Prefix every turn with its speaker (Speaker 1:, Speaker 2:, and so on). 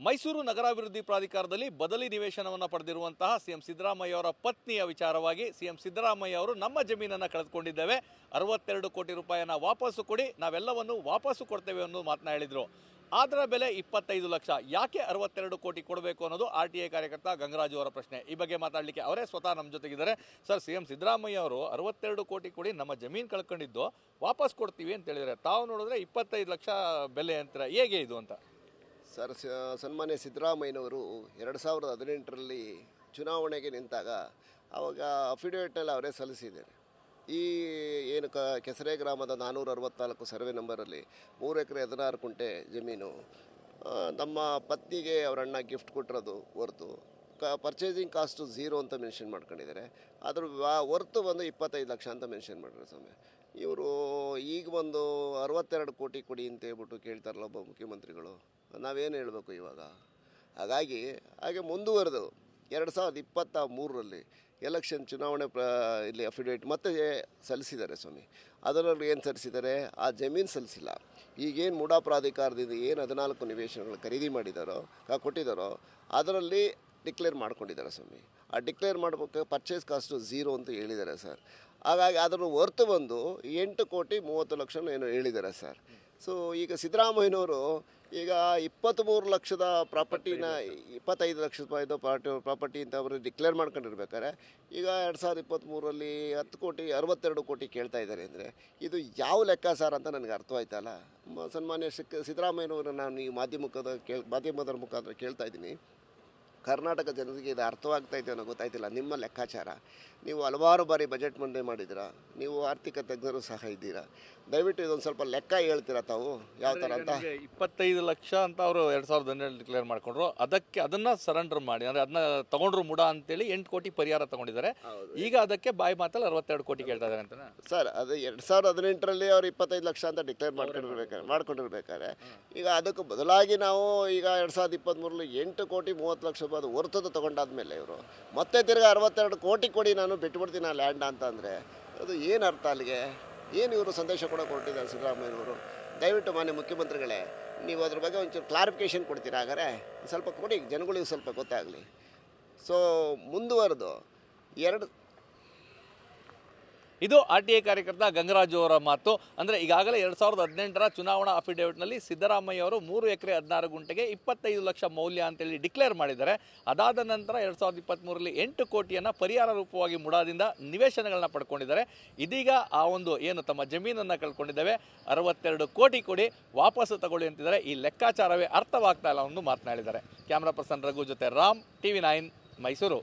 Speaker 1: ಮೈಸೂರು ನಗರಾಭಿವೃದ್ಧಿ ಪ್ರಾಧಿಕಾರದಲ್ಲಿ ಬದಲಿ ನಿವೇಶನವನ್ನು ಪಡೆದಿರುವಂತಹ ಸಿಎಂ ಸಿದ್ದರಾಮಯ್ಯ ಅವರ ಪತ್ನಿಯ ವಿಚಾರವಾಗಿ ಸಿಎಂ ಸಿದ್ದರಾಮಯ್ಯ ಅವರು ನಮ್ಮ ಜಮೀನನ್ನು ಕಳೆದುಕೊಂಡಿದ್ದೇವೆ, 62 ಕೋಟಿ ರೂಪಾಯಿಯನ್ನು ವಾಪಸ್ಸು ಕೊಡಿ, ನಾವೆಲ್ಲವನ್ನು ವಾಪಸ್ಸು ಕೊಡ್ತೇವೆ ಅನ್ನೋ ಮಾತನ್ನ ಹೇಳಿದರು. ಅದರ ಬೆಲೆ 25 ಲಕ್ಷ. ಯಾಕೆ 62 ಕೋಟಿ ಕೊಡಬೇಕು ಅನ್ನೋದು RTI ಕಾರ್ಯಕರ್ತ ಗಂಗರಾಜು ಅವರ ಪ್ರಶ್ನೆ. ಈ ಬಗ್ಗೆ ಮಾತಾಡಲಿಕ್ಕೆ ಅವರೇ ಸ್ವತಃ ನಮ್ಮ ಜೊತೆಗಿದ್ದಾರೆ. ಸರ್, ಸಿಎಂ ಸಿದ್ದರಾಮಯ್ಯ ಅವರು 62 ಕೋಟಿ ಕೊಡಿ, ನಮ್ಮ ಜಮೀನು ಕಳ್ಕೊಂಡಿದ್ದು ವಾಪಸ್ ಕೊಡ್ತೀವಿ ಅಂತ ಹೇಳಿದರೆ, ತಾವು ನೋಡಿದ್ರೆ 25 ಲಕ್ಷ ಬೆಲೆ ಅಂತಾರೆ, ಹೇಗೆ ಇದು ಅಂತ?
Speaker 2: ಸರ್, ಸನ್ಮಾನ್ಯ ಸಿದ್ದರಾಮಯ್ಯನವರು 2018ರಲ್ಲಿ ಚುನಾವಣೆಗೆ ನಿಂತಾಗ ಆವಾಗ ಅಫಿಡೇವಿಟಲ್ಲಿ ಅವರೇ ಸಲ್ಲಿಸಿದ್ದಾರೆ. ಈ ಏನು ಕೆಸರೆ ಗ್ರಾಮದ 464 ಸರ್ವೆ ನಂಬರಲ್ಲಿ 3 ಎಕರೆ 16 ಕುಂಟೆ ಜಮೀನು ನಮ್ಮ ಪತ್ನಿಗೆ ಅವರಣ್ಣ ಗಿಫ್ಟ್ ಕೊಟ್ಟಿರೋದು ಹೊರತು ಪರ್ಚೇಸಿಂಗ್ ಕಾಸ್ಟು 0 ಅಂತ ಮೆನ್ಷನ್ ಮಾಡ್ಕೊಂಡಿದ್ದಾರೆ. ಅದ್ರ ಹೊರತು ಬಂದು 25 ಲಕ್ಷ ಅಂತ ಮೆನ್ಷನ್ ಮಾಡಿರೋ ಸ್ವಾಮಿ. ಇವರು ಈಗ ಒಂದು 62 ಕೋಟಿ ಕೊಡಿ ಅಂತ ಹೇಳ್ಬಿಟ್ಟು ಕೇಳ್ತಾರಲ್ಲ ಒಬ್ಬ ಮುಖ್ಯಮಂತ್ರಿಗಳು, ನಾವೇನು ಹೇಳಬೇಕು ಇವಾಗ? ಹಾಗೆ ಮುಂದುವರೆದು 2023ರಲ್ಲಿ ಎಲೆಕ್ಷನ್ ಚುನಾವಣೆ ಇಲ್ಲಿ ಅಫಿಡೇವಿಟ್ ಮತ್ತೆ ಸಲ್ಲಿಸಿದ್ದಾರೆ ಸ್ವಾಮಿ. ಅದರಲ್ಲಿ ಏನು ಸಲ್ಲಿಸಿದ್ದಾರೆ? ಆ ಜಮೀನು ಸಲ್ಲಿಸಿಲ್ಲ. ಈಗೇನು ಮೂಡಾ ಪ್ರಾಧಿಕಾರದಿಂದ ಏನು 14 ನಿವೇಶನಗಳು ಖರೀದಿ ಮಾಡಿದಾರೋ ಕೊಟ್ಟಿದ್ದಾರೋ ಅದರಲ್ಲಿ ಡಿಕ್ಲೇರ್ ಮಾಡ್ಕೊಂಡಿದ್ದಾರೆ ಸ್ವಾಮಿ. ಆ ಡಿಕ್ಲೇರ್ ಮಾಡಬೇಕು ಪರ್ಚೇಸ್ ಕಾಸ್ಟು 0 ಅಂತ ಹೇಳಿದ್ದಾರೆ ಸರ್. ಹಾಗಾಗಿ ಅದನ್ನು ಹೊರತು ಬಂದು 8 ಕೋಟಿ 30 ಲಕ್ಷ ಏನೋ ಹೇಳಿದ್ದಾರೆ ಸರ್. ಸೊ ಈಗ ಸಿದ್ದರಾಮಯ್ಯನವರು ಈಗ 23 ಲಕ್ಷದ ಪ್ರಾಪರ್ಟಿನ 25 ಲಕ್ಷ ರೂಪಾಯಿದು ಪ್ರಾಪರ್ಟಿ ಅಂತ ಅವರು ಡಿಕ್ಲೇರ್ ಮಾಡ್ಕೊಂಡಿರ್ಬೇಕಾದ್ರೆ ಈಗ 2023ರಲ್ಲಿ 10 ಕೋಟಿ 62 ಕೋಟಿ ಕೇಳ್ತಾ ಇದ್ದಾರೆ ಅಂದರೆ ಇದು ಯಾವ ಲೆಕ್ಕಾಚಾರ ಅಂತ ನನಗೆ ಅರ್ಥವಾಯ್ತಲ್ಲ. ಸನ್ಮಾನ್ಯ ಸಿದ್ದರಾಮಯ್ಯನವರು ನಾನು ಈ ಮಾಧ್ಯಮದ ಮುಖಾಂತರ ಕೇಳ್ತಾ ಇದ್ದೀನಿ, ಕರ್ನಾಟಕ ಜನರಿಗೆ ಇದು ಅರ್ಥವಾಗ್ತಾ ಇದೆ ಅನ್ನೋ ಗೊತ್ತಾಯ್ತಿಲ್ಲ. ನಿಮ್ಮ ಲೆಕ್ಕಾಚಾರ, ನೀವು ಹಲವಾರು ಬಾರಿ ಬಜೆಟ್ ಮಂಡನೆ ಮಾಡಿದ್ದೀರಾ, ನೀವು ಆರ್ಥಿಕ ತಜ್ಞರು ಸಹ ಇದ್ದೀರಾ, ದಯವಿಟ್ಟು ಇದೊಂದು ಸ್ವಲ್ಪ ಲೆಕ್ಕ ಹೇಳ್ತೀರಾ ತಾವು ಯಾವ ಥರ ಅಂತ?
Speaker 1: 25 ಲಕ್ಷ ಅಂತ ಅವರು 2017 ಡಿಕ್ಲೇರ್ ಮಾಡ್ಕೊಂಡ್ರು, ಅದನ್ನು ಸರೆಂಡರ್ ಮಾಡಿ, ಅಂದರೆ ಅದನ್ನ ತಗೊಂಡ್ರು ಮುಡಾ ಅಂತೇಳಿ 8 ಕೋಟಿ ಪರಿಹಾರ ತಗೊಂಡಿದ್ದಾರೆ. ಈಗ ಅದಕ್ಕೆ ಬಾಯಿ ಮಾತಲ್ಲಿ 62 ಕೋಟಿ ಕೇಳ್ತಾ ಇದ್ದಾರೆ ಅಂತ
Speaker 2: ಸರ್. ಅದು 2018ರಲ್ಲಿ ಅವ್ರು 25 ಲಕ್ಷ ಅಂತ ಡಿಕ್ಲೇರ್ ಮಾಡ್ಕೊಂಡಿರ್ಬೇಕಾದ್ರೆ ಈಗ ಅದಕ್ಕೆ ಬದಲಾಗಿ ನಾವು ಈಗ 2023ರಲ್ಲಿ 8 ಕೋಟಿ 30 ಲಕ್ಷ ರೂಪಾಯಿ ಹೊರತದ್ದು ತೊಗೊಂಡಾದ್ಮೇಲೆ ಇವರು ಮತ್ತೆ ತಿರ್ಗಿ 62 ಕೋಟಿ ಕೊಡಿ ನಾನು ಬಿಟ್ಬಿಡ್ತೀನಿ ಆ ಲ್ಯಾಂಡ್ ಅಂತ ಅಂದರೆ ಅದು ಏನು ಅರ್ಥ? ಅಲ್ಲಿಗೆ ಏನು ಇವರು ಸಂದೇಶ ಕೂಡ ಕೊಟ್ಟಿದ್ದಾರೆ ಸಿದ್ದರಾಮಯ್ಯನವರು? ದಯವಿಟ್ಟು ಮಾನ್ಯ ಮುಖ್ಯಮಂತ್ರಿಗಳೇ, ನೀವು ಅದ್ರ ಬಗ್ಗೆ ಒಂಚೂರು ಕ್ಲಾರಿಫಿಕೇಷನ್ ಕೊಡ್ತೀರಾ? ಹಾಗಾದ್ರೆ ಸ್ವಲ್ಪ ಕೊಡಿ, ಜನಗಳಿಗೆ ಸ್ವಲ್ಪ ಗೊತ್ತಾಗಲಿ. ಸೊ ಮುಂದುವರೆದು
Speaker 1: ಇದು RTI ಕಾರ್ಯಕರ್ತ ಗಂಗರಾಜು ಅವರ ಮಾತು. ಅಂದರೆ ಈಗಾಗಲೇ 2018ರ ಚುನಾವಣಾ ಅಫಿಡೇವಿಟ್ನಲ್ಲಿ ಸಿದ್ದರಾಮಯ್ಯ ಅವರು 3 ಎಕರೆ 16 ಗುಂಟೆಗೆ 25 ಲಕ್ಷ ಮೌಲ್ಯ ಅಂತೇಳಿ ಡಿಕ್ಲೇರ್ ಮಾಡಿದ್ದಾರೆ. ಅದಾದ ನಂತರ 2023ರಲ್ಲಿ 8 ಕೋಟಿಯನ್ನು ಪರಿಹಾರ ರೂಪವಾಗಿ ಮುಡಾದಿಂದ ನಿವೇಶನಗಳನ್ನ ಪಡ್ಕೊಂಡಿದ್ದಾರೆ. ಇದೀಗ ಆ ಒಂದು ಏನು ತಮ್ಮ ಜಮೀನನ್ನು ಕಳ್ಕೊಂಡಿದ್ದೇವೆ, 62 ಕೋಟಿ ಕೊಡಿ ವಾಪಸ್ಸು ತಗೊಳ್ಳಿ ಅಂತಿದ್ದಾರೆ. ಈ ಲೆಕ್ಕಾಚಾರವೇ ಅರ್ಥವಾಗ್ತಾ ಇಲ್ಲ ಎಂದು ಮಾತನಾಡಿದ್ದಾರೆ. ಕ್ಯಾಮ್ರಾ ಪರ್ಸನ್ ರಘು ಜೊತೆ ರಾಮ್, TV9 ಮೈಸೂರು.